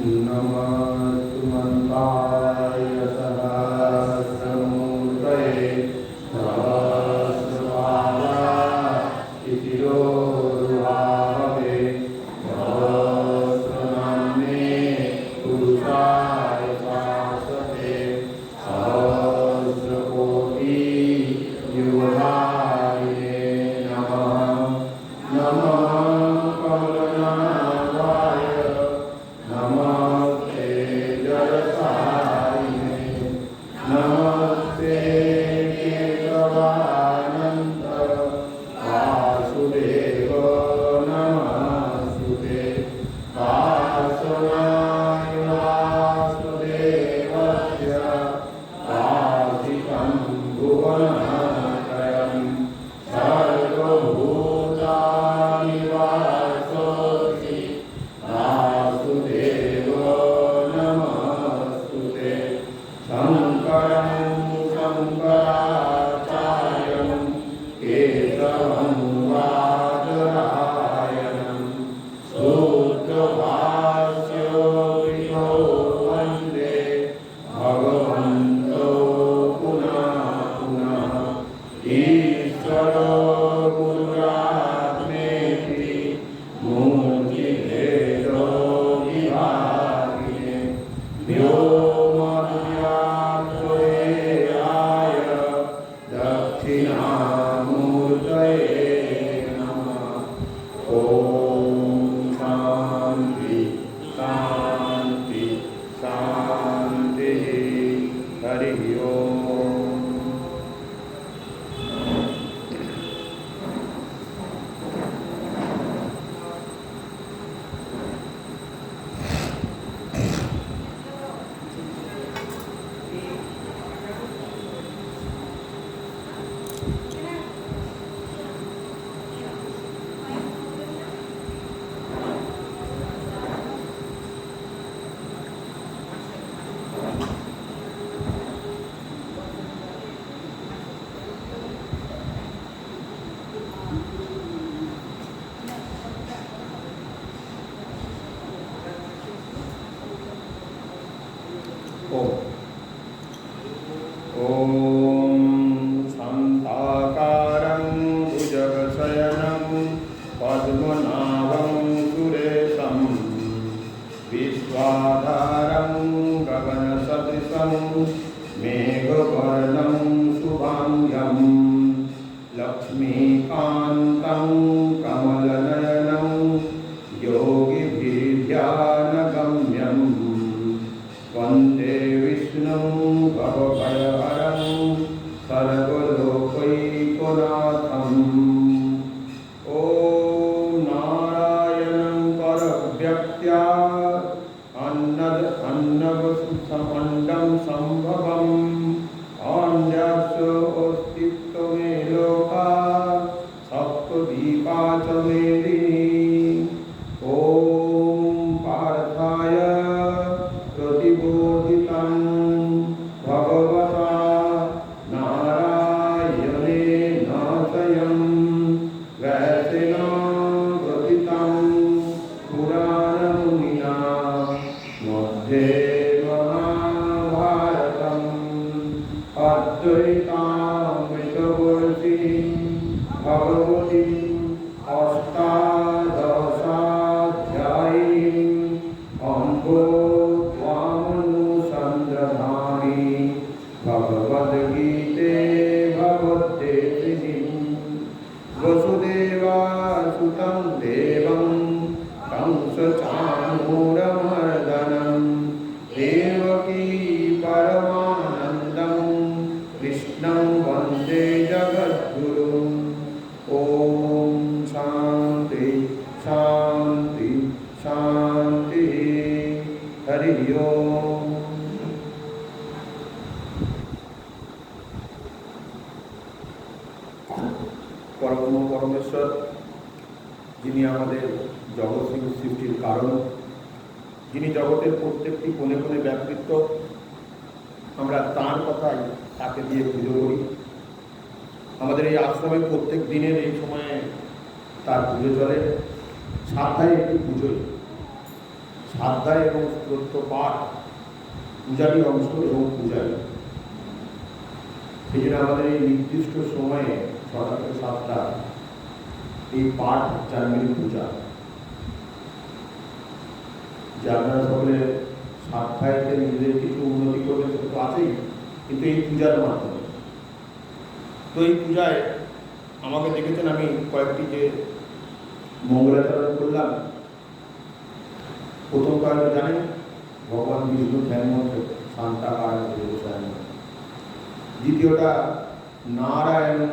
नमस्तुमन्ताय सहस्रमूर्तये सहस्रपादाय शिरोरुहावे सहस्रनाम्ने पुरुषाय शाश्वते सहस्रकोटियुगाय नमः। नमः कमलनाभाय नमस्ते जरसायिने नमस्ते केशवानन्द वासुदेव नमस्ते वासुनाय वासुदेवस्य वासितं भुवनत्रयं सर्वभूतानि वासोऽसि वासुदेव नमस्तुते। शङ्करं शङ्कराचार्यं केशवं बादरायणं सूत्रभाष्यो विभो वन्दे भगवन्तो पुनः पुनः। ईश्वरो गुरुरात्मेति मूर्तिभेदो विभागिने व्योमव्याप्तदेहाय दक्षिणामूर्तये नमः। ॐ शान्ति शान्ति शान्तिः। हरिः ओम्। ॐ शान्ताकारं भुजगशयनं पद्मनाभं सुरेशं विश्वाधारं गगनसदृशं मेघवर्णं शुभाङ्गं लक्ष्मीकान्तं कमलनयनं योगिभिर्ध्यानगम्यं वन्दे विष्णुं भवभयहरं सर्वलोकैकनाथम्। ॐ नारायणं परव्यक्त्या अन्नवसुखमण्डं सम्भवम् अन्यस्य अस्तित्वमे लोका सप्तदीपा च मेदिनी। ॐ पार्थाय प्रतिबोधितं भगवता नारायणेन स्वयं व्यासेन ग्रथितं पुराणमुनिना मध्ये महाभारतम् अद्वैतामृतवर्षिणीं भगवतीम् अष्टादशाध्यायिनीम् अम्बो त्वामनुसन्दधामि भगवद्गीते भगवद्देशिनीं वसुदेवासुतं देवं कंसचाणूरमर्दनं देवकी परमानन्दं कृष्णं वन्दे जगद्गुरुम्। ॐ शान्ति शान्ति शान्तिः। हरिः ओम्। परम परमेश्वर যিনি আমাদের জগৎ সৃষ্টির কারণ, যিনি জগতের প্রত্যেকটি কোণে কোণে ব্যাপৃত, আমরা তাঁর কথাই তাকে দিয়ে পুজো করি। আমাদের এই আশ্রমে প্রত্যেক দিনের এই সময়ে তার পুজো চলে। সাপ্তাহে একটি পুজোই, শ্রাদ্ধায় এবং স্তোত্র পাঠ, পূজারী অংশ এবং পূজারী। সেই জন্য আমাদের এই নির্দিষ্ট সময়ে 6টা থেকে 7টা এই পাঠ চারমিল পূজা, যে আপনারা সকলে শ্রাদ্ধায়তে নিজেদের কিছু উন্নতি করবে সে তো আছেই, কিন্তু এই পূজার মাধ্যমে। তো এই পূজায় আমাকে দেখেছেন আমি কয়েকটি যে মঙ্গলাচরণ করলাম। প্রথম কারণে জানেন ভগবান বিষ্ণু ধ্যান মন্ত্র শান্তাকার। দ্বিতীয়টা নারায়ণ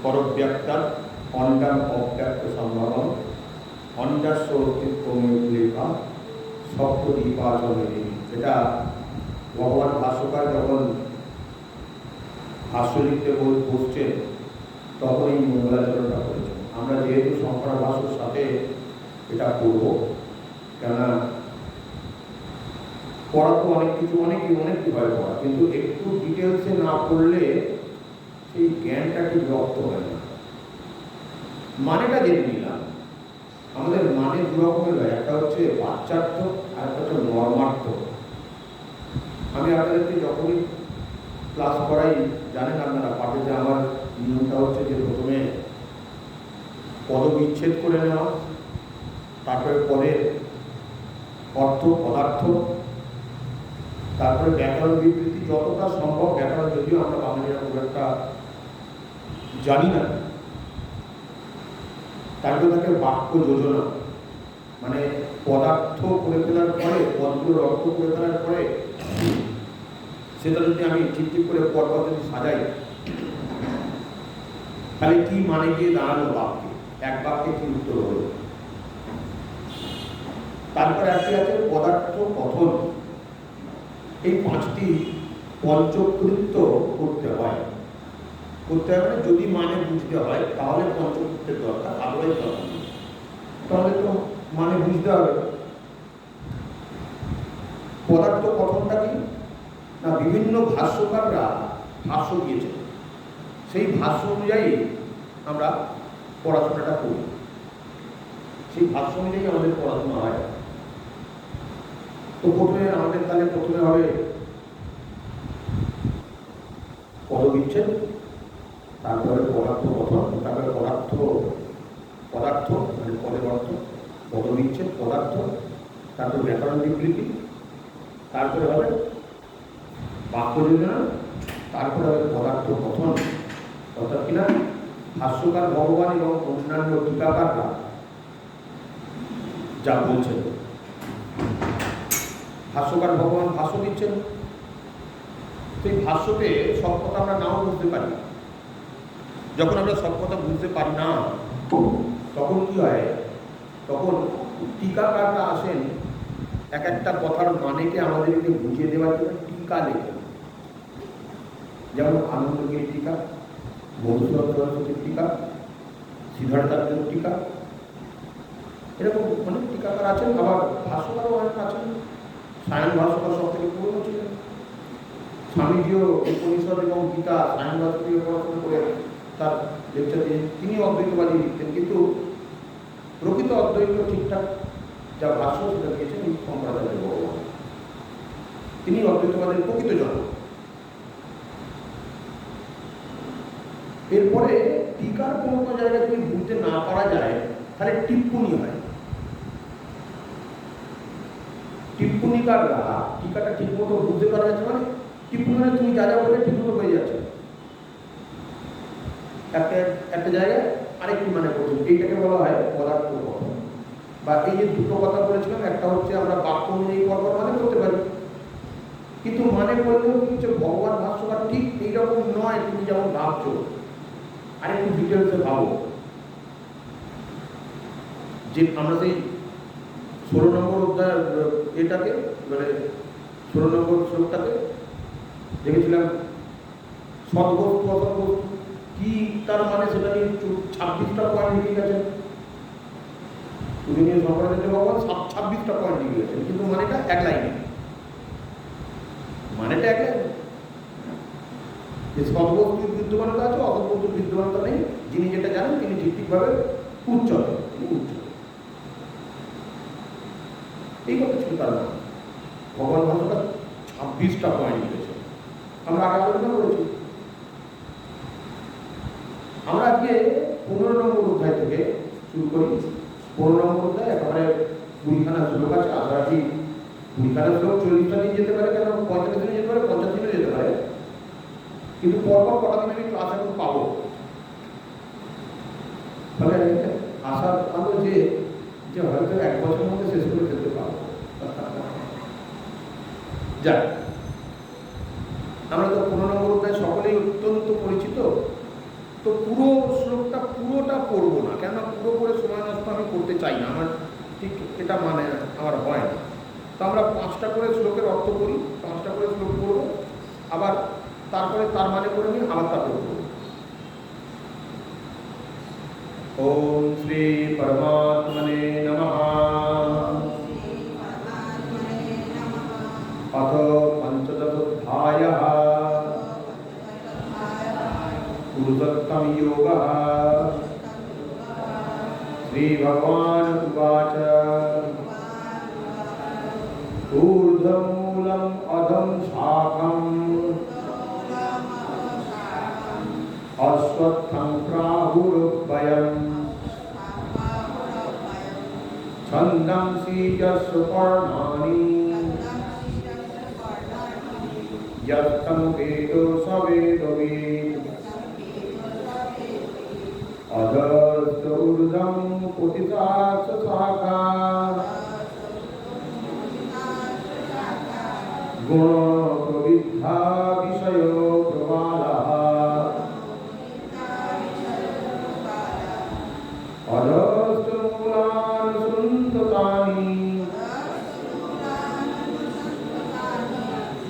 পরব্যক্তার অন্ডাম অব্যক্ত সম্ভাবন অন্ডাস্য অস্তিত্বকা সপ্তদীপাচনে। এটা ভগবান ভাষ্যকার যখন ভাষ্য লিখতে বসছেন তখন এই মঙ্গলাচরণটা করেছেন। আমরা যেহেতু শঙ্কর ভাষ্যের সাথে এটা করব, কেননা পড়া তো অনেক কিছু অনেকই হয় পড়া, কিন্তু একটু ডিটেলসে না পড়লে সেই জ্ঞানটা ঠিক রপ্ত হয় না। মানেটা জেনে নিলাম। আমাদের মানে দু রকমের হয়, একটা হচ্ছে বাচ্চার্থ আর একটা হচ্ছে মর্মার্থ। আমি আপনাদেরকে যখনই ক্লাস করাই জানেন আপনারা পাঠে যে আমার নিয়মটা হচ্ছে যে প্রথমে পদবিচ্ছেদ করে নেওয়া, তারপরে পদের অর্থ পদার্থ, তারপরে ব্যাকরণ বিবৃতি যতটা সম্ভব। ব্যাকরণ যদিও আমরা বাঙালিরা খুব একটা জানি না, তারপরে থাকে বাক্য যোজনা, মানে পদার্থ করে ফেলার পরে পদগুলোর অর্থ করে ফেলার পরে সেটা যদি আমি ঠিক করে পরপর যদি সাজাই তাহলে কি মানে গিয়ে দাঁড়ালো বাক্যে, এক বাক্যে কি উত্তর হলো। তারপরে একটি আছে পদার্থ কথন। এই 5টি পঞ্চকৃত্য করতে হয় মানে যদি মানে বুঝতে হয় তাহলে পঞ্চকৃত্যের দরকার, আদৌই দরকার নেই। তাহলে তো মানে বুঝতে হবে। পদার্থ কথনটা কি না, বিভিন্ন ভাষ্যকাররা ভাষ্য দিয়েছে, সেই ভাষ্য অনুযায়ী আমরা পড়াশোনাটা করি, সেই ভাষ্য অনুযায়ী আমাদের পড়াশোনা হয়। তো আমাদের তাহলে প্রথমে হবে পদবিচ্ছেদ, তারপরে পদার্থ কথন, তারপরে পদার্থ মানে পদের অর্থ, পদবিচ্ছেদ পদার্থ, তারপরে ব্যাকরণ বিবৃতি, তারপরে হবে বাক্য যোজনা, তারপরে হবে পদার্থ কথন। অর্থাৎ কিনা ভাষ্যকার ভগবান এবং অন্যান্য টিকাকাররা যা বলছেন, ভাষ্যকার ভগবান ভাষ্য দিচ্ছেন, সেই ভাষ্যতে সব কথা আমরা নাও বুঝতে পারি। যখন আমরা সব কথা বুঝতে পারি না তখন কি হয়, তখন টিকাকাররা আসেন এক একটা কথার মানেকে আমাদেরকে বুঝিয়ে দেওয়ার জন্য টিকা লেখেন। যেমন আনন্দগিরি টিকা, মধুসূদন সরস্বতীর টিকা, সিদ্ধার্থার্থের টিকা, এরকম অনেক টিকাকার আছেন। আবার ভাষ্যকারও অনেক আছেন। সায়ন ভাষ্যকার সব থেকে পুরনো ছিলেন। স্বামীজিও উপনিষদ এবং গীতা সায়ন ভাষ্যকে পড়াশোনা করে তার লেকচার দিয়ে তিনি অদ্বৈতবাদী লিখতেন, কিন্তু প্রকৃত অদ্বৈত ঠিকঠাক যা ভাষ্য সেটা দিয়েছেন এই শঙ্করাচার্য ভগবান। তিনি অদ্বৈতবাদের প্রকৃত জনক। এরপরে টিকার কোনো জায়গায় যদি বুঝতে না পারা যায় তাহলে টিপ্পনী হয়। টিপ্পণীকাররা টিকাটা ঠিক মতো বুঝতে পারা যাচ্ছে, মানে টিপ্পনী মানে তুমি যা যা বলে ঠিক মতো হয়ে যাচ্ছে, একটা জায়গায় আরেকটি মানে করছেন, এইটাকে বলা হয় পদার্থ কথন। বা এই যে দুটো কথা বলেছিলাম, একটা হচ্ছে আমরা বাক্য অনুযায়ী পরপর মানে করতে পারি, কিন্তু মানে বললেও কিছু ভগবান ভাষ্যকার ঠিক এইরকম নয় তুমি যেমন ভাবছো। আরেকটু ডিটেলসে ভাবো যে আমরা সেই 16 নম্বর অধ্যায় এটাকে মানে 16 নম্বর শ্লোকটাকে দেখেছিলাম সদ্বস্তু অসদ্বস্তু কি তার মানে সেটা নিয়ে 26টা পয়েন্ট লিখে গেছেন। পূজনীয় শঙ্করাচার্য ভগবান 26টা পয়েন্ট লিখে গেছেন, কিন্তু মানেটা এক লাইনে, মানেটা এক লাইনে। সদ্বস্তুর বিদ্যমানতা আছে, অসদ্বস্তুর বিদ্যমানতা নেই। যিনি যেটা জানেন তিনি ঠিকভাবে উচ্চতে। এই কথা ছিল তার নাম। ভগবান ভাষাটা 26টা পয়েন্ট দিয়েছে, আমরা আগে আলোচনা করেছি। আমরা আজকে 15 নম্বর অধ্যায় থেকে শুরু করি। 15 নম্বর অধ্যায় একেবারে 20খানা শ্লোক আছে। আশা রাখি 20খানা শ্লোক 40টা দিন যেতে পারে, কেন 45 দিনে যেতে পারে, 50 দিনে যেতে পারে, কিন্তু পরপর কটা দিন আমি ক্লাস এখন পাবো। তাহলে আশা আলো যে হয়তো 1 বছরের মধ্যে শেষ করে ফেলতে পারবো। যাক, আমরা তো 15 নম্বর অধ্যায় সকলেই অত্যন্ত পরিচিত, তো পুরো শ্লোকটা পুরোটা পড়বো না, কেন পুরো করে সময় নষ্ট আমি করতে চাই না, আমার ঠিক এটা মানে আমার হয় না। তো আমরা 5টা করে শ্লোকের অর্থ করি, 5টা করে শ্লোক পড়বো, আবার তারপরে তার মানে করে নিই, আবার তা পড়বো। ওম শ্রী পরমাত্মনে নমঃ। अथ पंचदशोऽध्यायः पुरुषोत्तम योगः। श्रीभगवान् उवाच ऊर्ध्वमूलम् अधं शाखम् अश्वत्थं प्राहुरुभयम् छन्दांसि यस्य पर्णानि यत्तं वेदो स वेदवित् अधस्तूर्ध्वं पुतिताश्च शाखा गुणप्रविद्धा विषयो प्रबालः अधस्तमूलानि सन्ततानि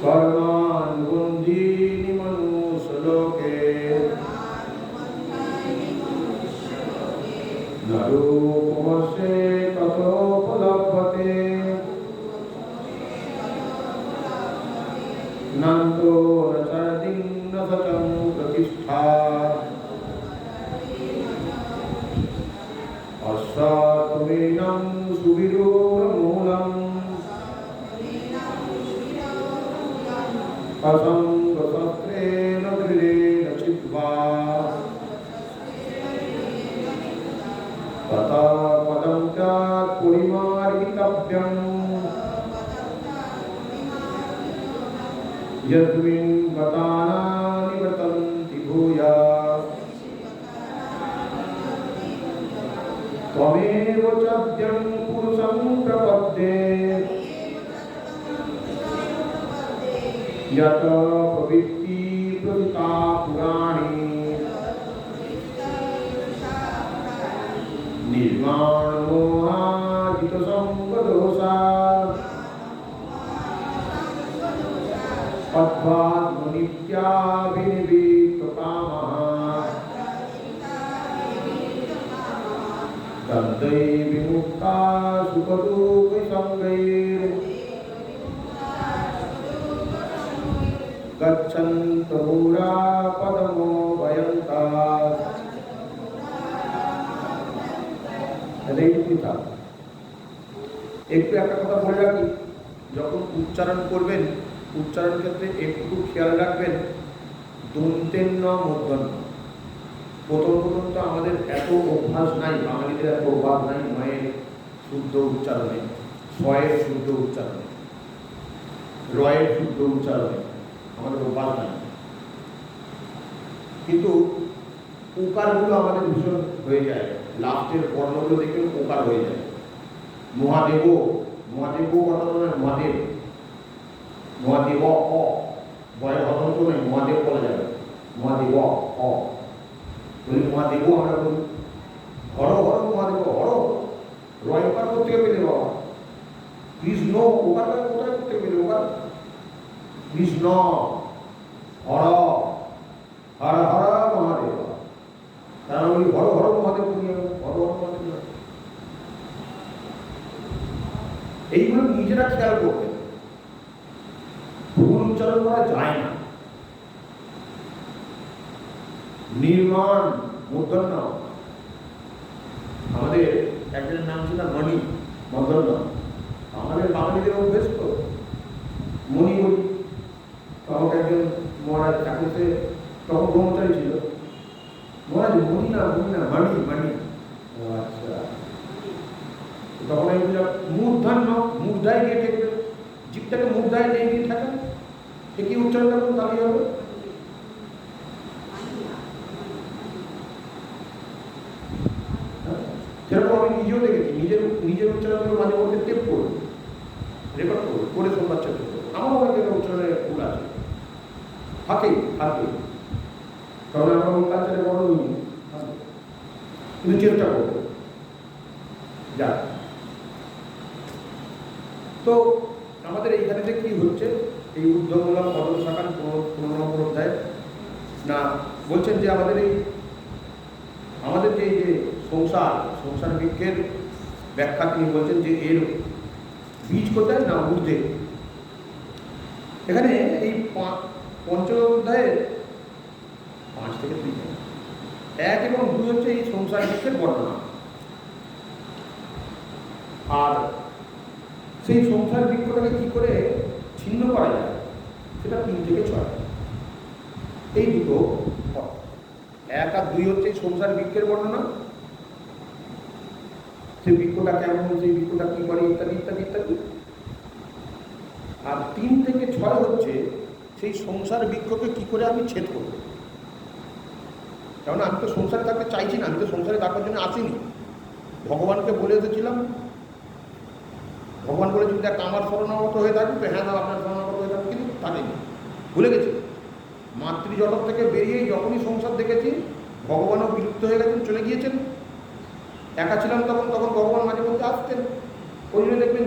कर्मान् भुञ्जीनि मनुष्यलोके न रूपमस्य तथोपलभ्यते नन्तो न चर्दिं न सचं प्रतिष्ठा अश्वत्थमेनं सुविरूढमूलम् असङ्गशस्त्रेण दृढेन चित्वा तथा पदं च परिमार्गितव्यम् यस्मिन् गताना निवर्तन्ति भूयात् त्वमेव चाद्यं पुरुषं प्रपद्ये यत प्रवृत्ति प्रवृत्ता पुराणी निर्वाण मोहाजित संगदोषा अध्यात्म नित्याभिनिवृत्त कामः तद्दै विमुक्ता सुखदुःख संगैर् गच्छन्तु मूढा पदमो भयन्ताः। একটু একটা কথা বলে রাখি, যখন উচ্চারণ করবেন উচ্চারণ ক্ষেত্রে একটু খেয়াল রাখবেন দন্তেন্য মূর্ধন্য। প্রথম তো আমাদের এত অভ্যাস নাই, বাঙালিদের এত অভ্যাস নাই নয়ের শুদ্ধ উচ্চারণে, ছয়ের শুদ্ধ উচ্চারণে, রয়ের শুদ্ধ উচ্চারণে আমাদের অভ্যাস নাই। কিন্তু উকারগুলো আমাদের ভীষণ হয়ে যায়, লাস্টের বর্ণগুলো দেখে উকার হয়ে যায়। মহাদেব, মহাদেব কথা নয়, মহাদেব, মহাদেব অ, বয়ের হতন্ত নয়, মহাদেব বলা যাবে, মহাদেব অ বলি, মহাদেব আমরা বলি, হর হর মহাদেব, হর রয় উকার করতে পেলে বাবা, কৃষ্ণ উকার কোথায় করতে পেলে, উকার কৃষ্ণ, হর হর হর মহাদেব, তারা বলি হর হর মহাদেব বলি, হর হর মহাদেব। এইগুলো নিজেরা খেয়াল করবে, ভুল উচ্চারণ করা যায় না। নির্মাণ মূর্ধন্য, আমাদের একজনের নাম ছিল মণি মূর্ধন্য, আমরা আমাদের বাঙালিদের অভ্যেস তো মণি বলি। তখন একজন মহারাজ চাকুতে তখন ব্রহ্মচারী ছিল, মহারাজ মণি না মানি মানি। আচ্ছা, তখন আমি বুঝলাম মূর্ধান্য, মূর্ধায় গিয়ে ঠেকবে, জীবটাকে মূর্ধায় নিয়ে গিয়ে থাকা, সে কি উচ্চারণ করুন তাহলে হবে। সেরকম আমি নিজেও দেখেছি, নিজের উচ্চারণগুলো মাঝে মধ্যে টেপ করবো, রেকর্ড করবো, করে শোনবার চেষ্টা করবো। আমার অনেক উচ্চারণের ভুল আছে, থাকেই। কারণ আমরা ওই কালচারে বড় হইনি, কিন্তু চেষ্টা করবো। যা তো আমাদের এইখানে কি হচ্ছে, এই ঊর্ধ্বমূলক পদম শাখার 15 নম্বর অধ্যায় না বলছেন যে আমাদের যে সংসার বৃক্ষের ব্যাখ্যা তিনি বলছেন যে এর বীজ কোথায় না ঊর্ধ্বে। এখানে এই পঞ্চম অধ্যায়ে 5 থেকে 3, 1 এবং 2 হচ্ছে এই সংসার বৃক্ষের বর্ণনা, আর সেই সংসার বৃক্ষটাকে কি করে ছিন্ন করা যায় সেটা 3 থেকে 6। এই দুটো 1 আর 2 হচ্ছে সংসার বৃক্ষের বর্ণনা, সেই বৃক্ষটা কেমন, সেই বৃক্ষটা কি করে ইত্যাদি ইত্যাদি ইত্যাদি। আর 3 থেকে 6 হচ্ছে সেই সংসার বৃক্ষকে কি করে আমি ছেদ করব। কারণ আমি তো সংসারে থাকতে চাইছি না, আমি তো সংসারে থাকার জন্য আসিনি। ভগবানকে বলে এসেছিলাম, ভগবান বলেছেন দেখ আমার শরণাগত হয়ে থাকবে তো, হ্যাঁ আপনার শরণাগত হয়ে থাকবে, কিন্তু থাকেনি, ভুলে গেছি। মাতৃজগৎ থেকে বেরিয়েই যখনই সংসার দেখেছি, ভগবানও বিলুপ্ত হয়ে গেছেন, চলে গিয়েছেন। একা ছিলাম তখন ভগবান মাঝে মধ্যে আসতেন। ওই জন্য দেখবেন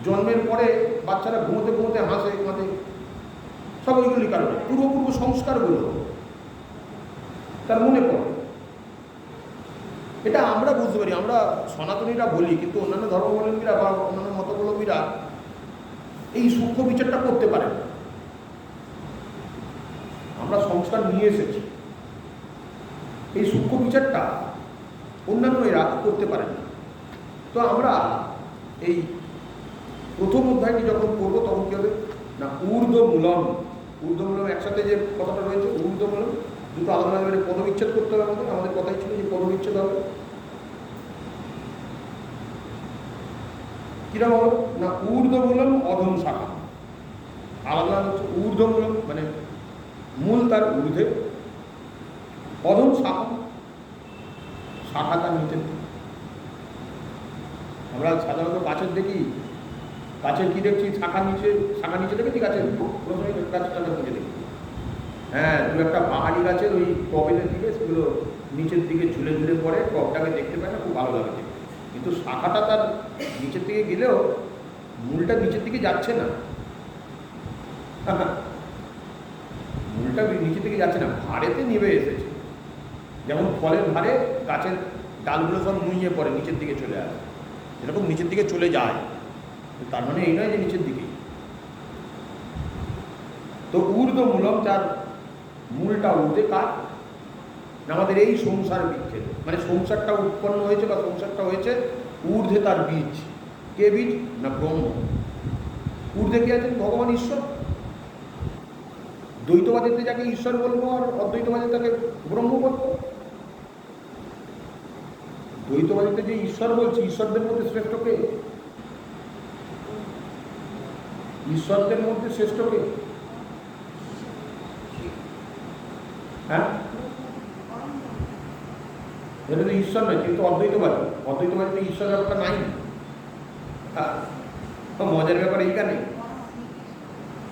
জন্মের পরে বাচ্চারা ঘুমোতে হাসে কাঁদে, সব ওইগুলি কারণে পূর্ব সংস্কারগুলো তার মনে পড়ে। এটা আমরা বুঝতে পারি, আমরা সনাতনীরা বলি, কিন্তু অন্যান্য ধর্মাবলম্বীরা বা অন্যান্য মতাবলম্বীরা এই সূক্ষ্ম বিচারটা করতে পারে না। আমরা সংস্কার নিয়ে এসেছি, এই সূক্ষ্ম বিচারটা অন্যান্য এরা করতে পারে না। তো আমরা এই প্রথম অধ্যায়টি যখন করবো তখন কি হবে না ঊর্ধ্বমূলম একসাথে যে কথাটা রয়েছে ঊর্ধ্বমূলম, দুটো আলাদা আলাদা পদবিচ্ছেদ করতে হবে। আমাদের কথাই ছিল যে পদবিচ্ছেদ হবে। কিরকম হলো না ঊর্ধ্বমূলম অধম শাখা, আলাদা হচ্ছে ঊর্ধ্বমূলম মানে মূল তার ঊর্ধ্বে, অধম শাখা শাখা তার নিচে। আমরা সাধারণত গাছের দেখি, গাছের কি দেখছি শাখা নিচে দেখেছি, গাছের গাছটা নিচে দেখি। হ্যাঁ, দু একটা পাহাড়ি গাছের ওই টবের দিকে সেগুলো নিচের দিকে ঝুলে পড়ে, টবটাকে দেখতে পায় না, খুব ভালো লাগে। কিন্তু শাখাটা তার নিচের দিকে গেলেও মূলটা নিচের দিকে যাচ্ছে না, মূলটা নিচের দিকে যাচ্ছে না, ভাড়েতে নেমে এসেছে। যেমন ফলের ভারে গাছের ডালগুলো সব নুইয়ে পড়ে, নিচের দিকে চলে আসে, এরকম নিচের দিকে চলে যায়। তার মানে এই নয় যে নিচের দিকেই। তো ঊর্ধ্বমূলম তার মূলটা ঊর্ধ্বে কার না আমাদের এই সংসার বৃক্ষের, মানে সংসারটা উৎপন্ন হয়েছে বা সংসারটা হয়েছে ঊর্ধ্বে তার বীজ। কে বীজ না ব্রহ্ম। ঊর্ধ্বে কে আছেন ভগবান ঈশ্বর। দ্বৈতবাদীতে যাকে ঈশ্বর বলবো আর অদ্বৈতবাদী তাকে ব্রহ্ম বলবো। দ্বৈতবাদীতে যে ঈশ্বর বলছি, ঈশ্বরদের মধ্যে শ্রেষ্ঠ কে? ঈশ্বরদের মধ্যে শ্রেষ্ঠ কে? হ্যাঁ, এটা তো ঈশ্বর নয়, কিন্তু অদ্বৈতবাদীতে ঈশ্বরের ব্যাপারটা নাই। মজার ব্যাপার এইখানে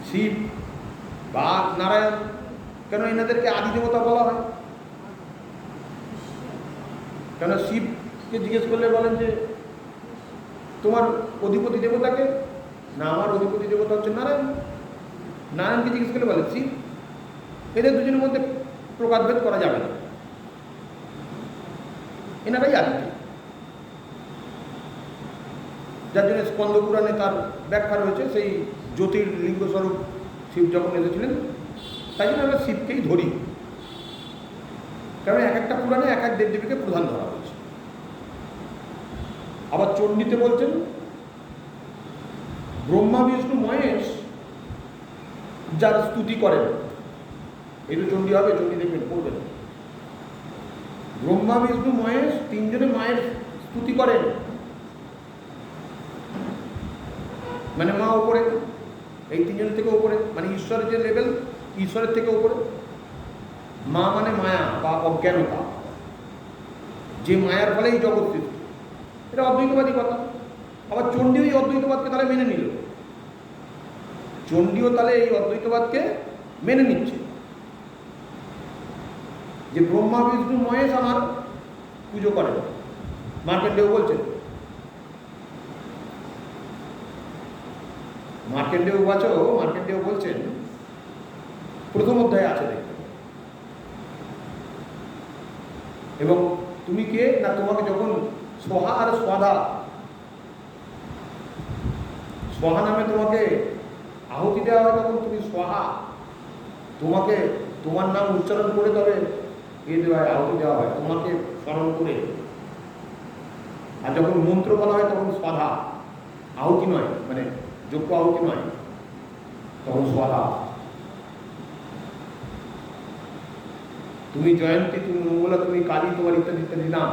শিব বা নারায়ণ, কেন এনাদেরকে আদি দেবতা বলা হয়? কেন শিবকে জিজ্ঞেস করলে বলেন যে তোমার অধিপতি দেবতাকে, না আমার অধিপতি দেবতা হচ্ছে নারায়ণ। নারায়ণকে জিজ্ঞেস করলে বলে শিব। এদের দুজনের মধ্যে প্রকারভেদ করা যাবে না, এনারাই আদি। যার জন্য স্কন্দ পুরাণে তার ব্যাখ্যা রয়েছে, সেই জ্যোতির্লিঙ্গ স্বরূপ শিব যখন এসেছিলেন, তাই জন্য আমরা শিবকেই ধরি। কারণ এক একটা পুরাণে এক এক দেবদেবীকে প্রধান ধরা হয়েছে। আবার চণ্ডীতে বলছেন ব্রহ্মা বিষ্ণু মহেশ যার স্তুতি করেন, এই তো চণ্ডী হবে, চণ্ডী দেখবেন পড়বেন। ব্রহ্মা বিষ্ণু মহেশ তিনজনে মায়ের স্তুতি করেন, মানে মা ওপরে, এই তিনজনের থেকে ওপরে, মানে ঈশ্বরের যে লেভেল, ঈশ্বরের থেকে ওপরে। মা মানে মায়া বা অজ্ঞানতা, যে মায়ার ফলে এই জগৎ সৃষ্টি। এটা অদ্বৈতবাদী কথা। আবার চণ্ডীও এই অদ্বৈতবাদকে তাহলে মেনে নিল, চণ্ডীও তাহলে এই অদ্বৈতবাদকে মেনে নিচ্ছে যে ব্রহ্মা বিষ্ণু মহেশ আমার পুজো করেন। মার্কেন্ডেয় বলছেন, মার্কেন্ডেয় বলছেন, প্রথম অধ্যায়ে আছে দেখবেন। এবং তুমি কে না, তোমাকে যখন সোহা আর স্বাদা, সোহা নামে তোমাকে আহুতি দেওয়া হয়, তখন তুমি সোহা, তোমাকে তোমার নাম উচ্চারণ করে তবে দেওয়া হয়, আহুতি দেওয়া হয়, তোমাকে স্মরণ করে। আর যখন মন্ত্র বলা হয় তখন স্বাধা, আহুতি নয়, মানে যোগ্য আহুতি নয়, তখন স্বাধা। তুমি জয়ন্তী, তুমি মঙ্গলা, তুমি কালী, তোমার ইত্যাদি ইত্যাদি নাম।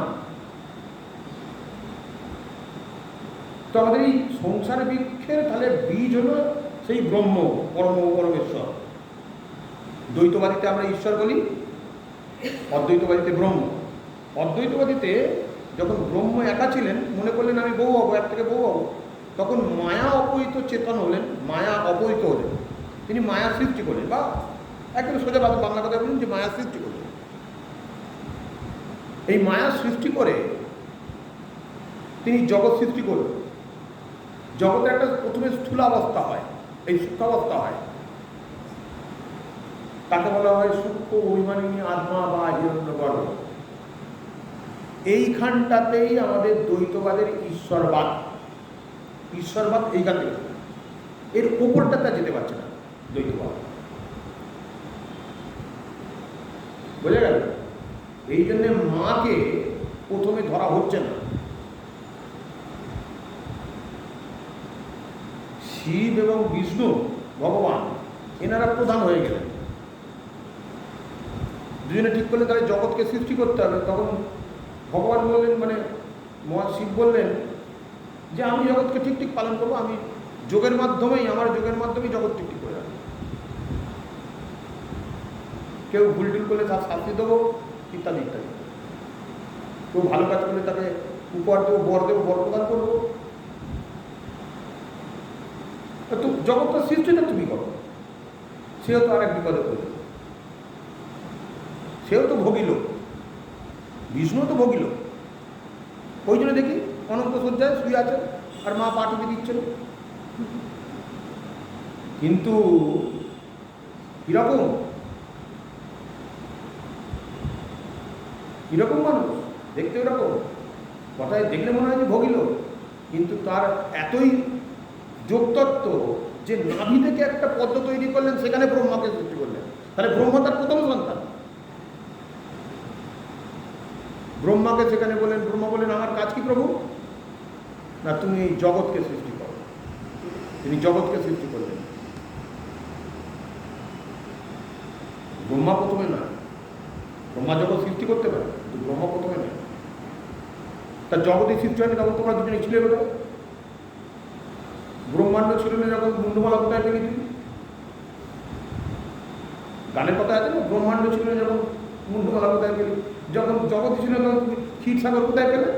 তো আমাদের এই সংসার বৃক্ষের তাহলে বীজ হলো সেই ব্রহ্ম, পরমেশ্বর। দ্বৈতবাদীতে আমরা ঈশ্বর বলি, অদ্বৈতবাদীতে ব্রহ্ম। অদ্বৈতবাদীতে যখন ব্রহ্ম একা ছিলেন, মনে করলেন আমি বউ হবো, এক থেকে বউ হবো, তখন মায়া অপহৃত চেতন হলেন, মায়া অপহৃত হলেন, তিনি মায়া সৃষ্টি করলেন, বা একদম সোজা বাংলা কথা বলুন যে মায়া সৃষ্টি করলেন। এই মায়া সৃষ্টি করে তিনি জগৎ সৃষ্টি করলেন। জগতের একটা প্রথমে স্থূলাবস্থা হয়, এই সূক্ষ্মাবস্থা হয়, তাকে বলা হয় সূক্ষ্ম অভিমানিনী আত্মা বা হিরণ্যগর্ভ। এইখানটাতেই আমাদের দ্বৈতবাদের ঈশ্বরবাদ এইখান থেকে, এর ওপরটাতে যেতে পারছে না দ্বৈতবাদ, বোঝা গেল? এই জন্যে মাকে প্রথমে ধরা হচ্ছে না। শিব এবং বিষ্ণু ভগবান এনারা প্রধান হয়ে গেলেন, দুজনে ঠিক করলে তাহলে জগৎকে সৃষ্টি করতে হবে। তখন ভগবান বললেন, মানে শিব বললেন যে আমি জগৎকে ঠিক ঠিক পালন করবো, আমি যোগের মাধ্যমেই, আমার যোগের মাধ্যমেই জগৎ ঠিক ঠিক করে রাখবো। কেউ ভুল টুল করলে তার শাস্তি দেবো, ইত্যাদি ইত্যাদি। কেউ ভালো কাজ করলে তাকে উপহার দেবো, বর প্রদান করবো। তো জগৎটা সৃষ্টিটা তুমি করো। সেও তো আর এক বিপদে পড়ল, সেও তো ভোগিল, বিষ্ণু তো ভোগিল। ওই জন্য দেখি অনন্ত শয্যায় শুয়ে আছে আর মা পা টিপে দিচ্ছেন। কিন্তু কিরকম মানুষ দেখতে, ওরকম কথায় দেখলে মনে হয় যে ভোগিল, কিন্তু তার এতই যোগতত্ত্ব যে নাভি থেকে একটা পদ্ম তৈরি করলেন, সেখানে ব্রহ্মাকে সৃষ্টি করলেন। তাহলে ব্রহ্মা তার প্রথম সন্তান। ব্রহ্মাকে সেখানে বললেন, ব্রহ্মা বললেন আমার কাজ কি প্রভু? না, তুমি এই জগৎকে সৃষ্টি করো। তিনি জগৎকে সৃষ্টি করলেন। ব্রহ্মা প্রথমে নয়, ব্রহ্মা জগৎ সৃষ্টি করতে পারে, কিন্তু ব্রহ্মা প্রথমে নয়। তার জগতের সৃষ্টি হয়নি তখন তোমরা দুজনে ছিলে ওটা। ব্রহ্মাণ্ড ছিল না যখন মুন্ডমালা কোথায় পেলি তুমি? গানের কথা আছে না, ব্রহ্মাণ্ড ছিল না যখন মুন্ডমালা কোথায় পেলি? যখন জগৎ ছিল না তখন তুমি ক্ষীরসাগর কোথায় পেলে?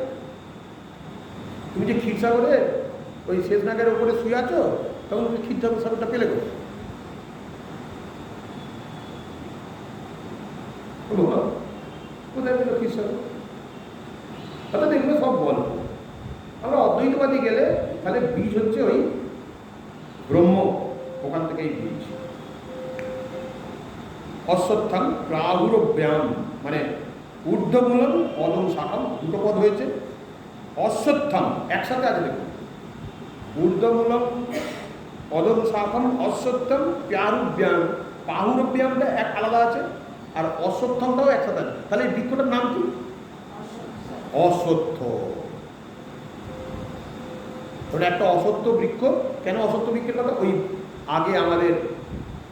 তুমি যে ক্ষীরসাগরে ওই শেষনাগের উপরে শুয়ে আছো, তখন তুমি ক্ষীরসাগরটা পেলে কোথায়? কোথায় পেল ক্ষীরসাগর? অর্থাৎ এগুলো সব বল। আমরা অদ্বৈতবাদী গেলে তাহলে বীজ হচ্ছে ওই ব্রহ্ম, ওখান থেকেই বীজ। অশ্বত্থান প্রাহুর ব্যায়াম, মানে ঊর্ধ্বমূলম অদম শাখাম, দুটো পদ হয়েছে। অশ্বত্থান একসাথে আছে, দেখুন, ঊর্ধ্বমূলম অদম শাখাম অশ্বত্থম প্যারুব্যায়াম। পাহুরব্যায়ামটা এক আলাদা আছে, আর অশ্বত্থমটাও একসাথে আছে। তাহলে এই বৃক্ষটার নাম কি? অশ্বত্থ। ওটা একটা অসত্য বৃক্ষ। কেন অসত্য বৃক্ষের কথা? ওই আগে আমাদের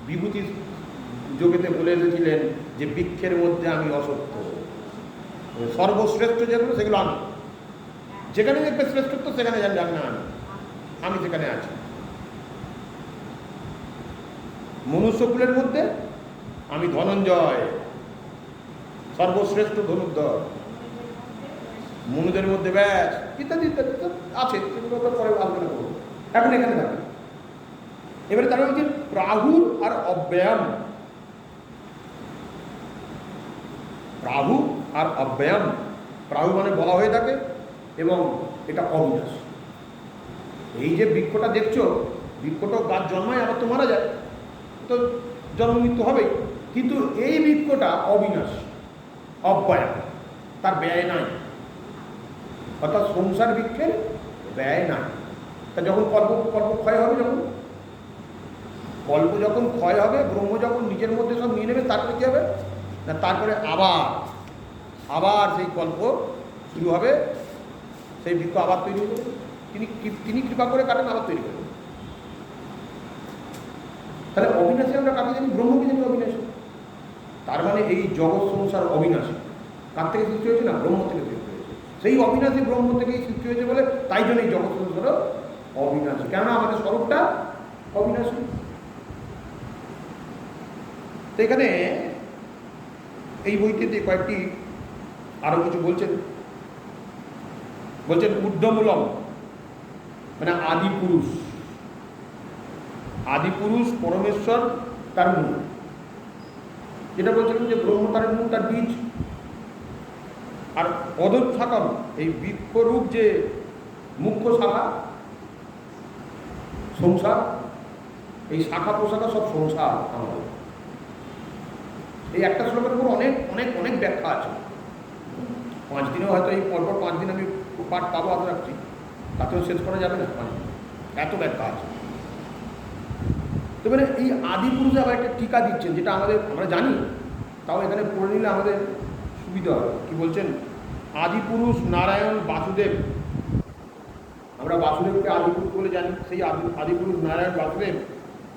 বিভূতি যোগেতে বলে এসেছিলেন যে বৃক্ষের মধ্যে আমি অসত্য, সর্বশ্রেষ্ঠ যেগুলো সেগুলো আমি, যেখানে দেখবে শ্রেষ্ঠত্ব সেখানে জানি না আমি সেখানে আছি। মনুষ্যকুলের মধ্যে আমি ধনঞ্জয়, সর্বশ্রেষ্ঠ ধনুর্ধর। মনুদের মধ্যে ব্যাস ইত্যাদি ইত্যাদি আছে, সেগুলো পরে আলোচনা করবো, এখন এখানে থাকি। এবারে তারা হচ্ছে প্রাহুর আর অব্যয়াম। প্রাহু আর অব্যয়াম। প্রাহু মানে বলা হয়ে থাকে এবং এটা অবিনাশ। এই যে বৃক্ষটা দেখছো, বৃক্ষটা গাছ জন্মায় আবার তো মারা যায়, তো জন্ম মৃত্যু হবেই, কিন্তু এই বৃক্ষটা অবিনাশ, অব্যয়, তার ব্যয় নাই। অর্থাৎ সংসার বৃক্ষের ব্যয় নাই। তা যখন কল্প ক্ষয় হবে, যখন ক্ষয় হবে, ব্রহ্ম যখন নিজের মধ্যে সব নিয়ে নেবে, তারপরে কী হবে না, তারপরে আবার সেই কল্প শুরু হবে, সেই বৃক্ষ আবার তৈরি হবে। তিনি কৃপা করে কাটেন, আবার তৈরি করবেন। তাহলে অবিনাশী আমরা কাকে জানি? ব্রহ্মকে জানি অবিনাশী। তার মানে এই জগৎ সংসার অবিনাশী। কার থেকে সৃষ্টি হয়েছে? না, ব্রহ্ম থেকে সৃষ্টি হয়েছে। সেই অবিনাশী ব্রহ্ম থেকেই সৃষ্টি হয়েছে বলে তাই জন্য এই জগৎ সংসারও অবিনাশী, কেননা আমাদের স্বরূপটা অবিনাশী। তো এখানে এই বইটিতে কয়েকটি আরো কিছু বলছেন ঊর্ধ্বমূলম মানে আদি পুরুষ। আদি পুরুষ পরমেশ্বর, তার মূল। যেটা বলছিলাম যে ব্রহ্ম তার মূল, তার বীজ। আর অধঃশাখম, এই বৃক্ষরূপ যে মুখ্য শাখা, সংসার, এই শাখা প্রশাখা সব সংসার আমাদের। এই একটা শ্লোকের উপর অনেক অনেক অনেক ব্যাখ্যা আছে। 5 দিনেও হয়তো এই পরপর 5 দিন আমি পাঠ পাবো আশা রাখছি, তাতেও শেষ করা যাবে না 5 দিন, এত ব্যাখ্যা আছে। তো মানে এই আদি পুরুষে আবার একটা টিকা দিচ্ছেন, যেটা আমরা জানি, তাও এখানে পড়ে নিলে আমাদের সুবিধা হবে। কি বলছেন? আদি পুরুষ নারায়ণ বাসুদেব। আমরা বাসুদেবকে আদি পুরুষ বলে জানি। সেই আদি পুরুষ নারায়ণ বাসুদেব